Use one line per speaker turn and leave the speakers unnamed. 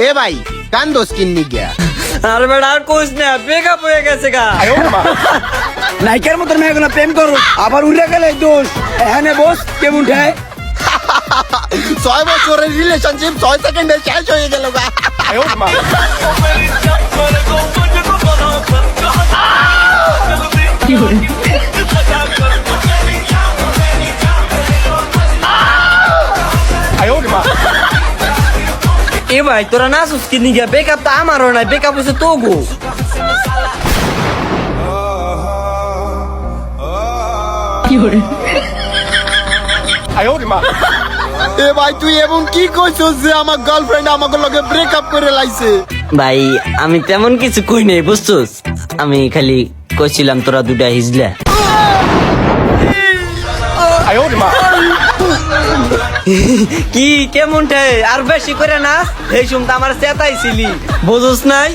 এ ভাই কান দোষ কিন্নি গিয়া
আর বেটা আর কোচ না ব্রেকআপ হয়ে গেছে গা
নাইকের মতন মেয়েগুলো প্রেম করো আবার উড়ে গেলে দোষ এখানে বস কেমন ঠায়
6 বছরের রিলেশনশিপ 6 সেকেন্ডে শেষ হয়ে গেল গা
এ ভাই তোরা না সুস্কি নিয়ে গিয়া ব্রেকআপ তো আমারও নাই ব্রেকআপ হয়েছে তো গো
এ ভাই তুই এমন কি কইছস যে আমার গার্লফ্রেন্ড আমাকে লগে ব্রেকআপ করে লাইছে
ভাই আমি তেমন কিছু কই নাই বুঝছস আমি খালি কইছিলাম তোরা দুটা হিজলা কি কেমন ঠাই আর বেশি করে না এই শুনতে আমার চেতাইছিলি বুঝছ নাই